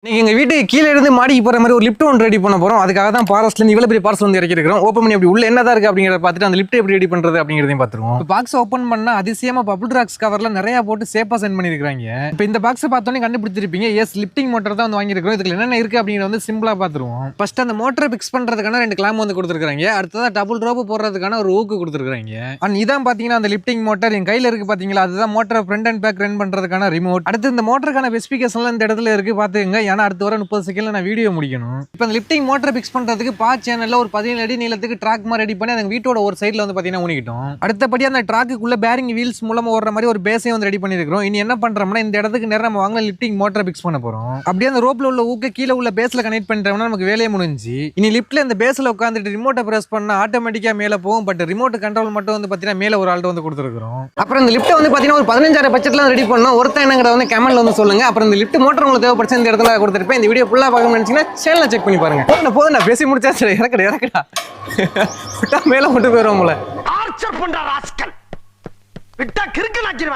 நீங்க எங்க வீட்டுக்கு கீழே இருந்து மாடிக்கு போற மாதிரி ஒரு லிஃப்ட் ஒன்று ரெடி பண்ண போறோம். அதுக்காக தான் ஃபாரஸ்ட்ல இருந்து இவ்வளவு பெரிய பார்சல் வந்து இறக்கிருக்கோம். ஓப்பன் பண்ணி அப்படி உள்ள என்னதான் இருக்கு அப்படிங்கறத பார்த்துட்டு அந்த லிஃப்ட் எப்படி ரெடி பண்றது அப்படிங்கறதையும் பார்த்துருவோம். பாக்ஸ் ஓப்பன் பண்ணா அதிசயமா பபிள் ராக்ஸ் கவர்ல நிறைய போட்டு சேஃபா சென்ட் பண்ணிருக்காங்க. இப்போ இந்த பாக்ஸ் பார்த்தோன்னே கண்டுபிடிச்சிருப்பீங்க. எஸ், லிஃப்டிங் மோட்டர் தான் வந்து வாங்கியிருக்கோம். இதுல என்னென்ன இருக்கு அப்படிங்கறத வந்து சிம்பிளா பார்த்துருவோம். ஃபர்ஸ்ட் அந்த மோட்டரை பிக்ஸ் பண்றதுக்கான 2 கிளாம்ப் வந்து கொடுத்துருக்காங்க. அடுத்ததான் டபுள் ரோப் போடுறதுக்கான ஒரு ஊக்கு கொடுத்துருக்காங்க. அண்ட் இதான் பாத்தீங்கன்னா அந்த லிஃப்டிங் மோட்டர் என் கையில இருக்கு பாத்தீங்களா, அதுதான் மோட்டரை ஃப்ரண்ட் அண்ட் பேக் ரன் பண்றதுக்கான ரிமோட். அடுத்து இந்த மோட்டருக்கான ஸ்பெசிஃபிகேஷன்லாம் இந்த இடத்துல இருக்கு பாத்துக்கங்க. ஏன்னா அடுத்து வர 30 செகண்ட்ல நான் வீடியோ முடிக்கணும். இப்போ அந்த லிஃப்டிங் மோட்டர் பிக்ஸ் பண்றதுக்கு சேனல்ல ஒரு 17 அடி நீளத்துக்கு ட்ராக் மாதிரி ரெடி பண்ணி அந்த வீட்டோட ஒரு சைடுல வந்து பாத்தீங்கன்னா ஊனிக்கிட்டோம். அடுத்தபடி அந்த ட்ராக்குக்குள்ள பேரிங் வீல்ஸ் மூலமா ஓடுற மாதிரி ஒரு பேஸையும் வந்து ரெடி பண்ணிருக்கோம். இனி என்ன பண்றோம்னா இந்த இடத்துக்கு நேரா நம்ம வாங்கின லிஃப்டிங் மோட்டர் பிக்ஸ் பண்ண போறோம். அப்படியே அந்த ரோப்ல உள்ள ஊக்க கீழே உள்ள பேஸ்ல கனெக்ட் பண்ணிட்டோம்னா நமக்கு வேலையே முடிஞ்சு. இனி லிஃப்ட்ல இந்த பேஸ்ல உட்காந்துட்டு ரிமோட்டை பிரஸ் பண்ணா ஆட்டோமேட்டிக்கா மேல போகும். பட் ரிமோட் கண்ட்ரோல் மட்டும் வந்து பாத்தீங்கன்னா மேல ஒரு ஆள்கிட்ட வந்து கொடுத்துருக்கோம். அப்புறம் இந்த லிஃப்ட் வந்து பாத்தீங்கன்னா ஒரு 15,000 பட்ஜெட்ல ரெடி பண்ணோம். ஒருத்தன் என்னங்கறத வந்து கமெண்ட்ல வந்து சொல்லுங்க. அப்புறம் இந்த லிஃப்ட் மோட்டர் உங்களுக்கு தேவைப்படுச்சு இந்த இடத்துல கொடுத்துருப்பேன். இந்த வீடியோ ஃபுல்லா பார்க்கணும்னு நினைச்சீங்கன்னா சேனலை செக் பண்ணி பாருங்க. போதும், நான் பேசி முடிச்சா சரி. இறக்கடா மேல மட்டும் போயிடும் போல.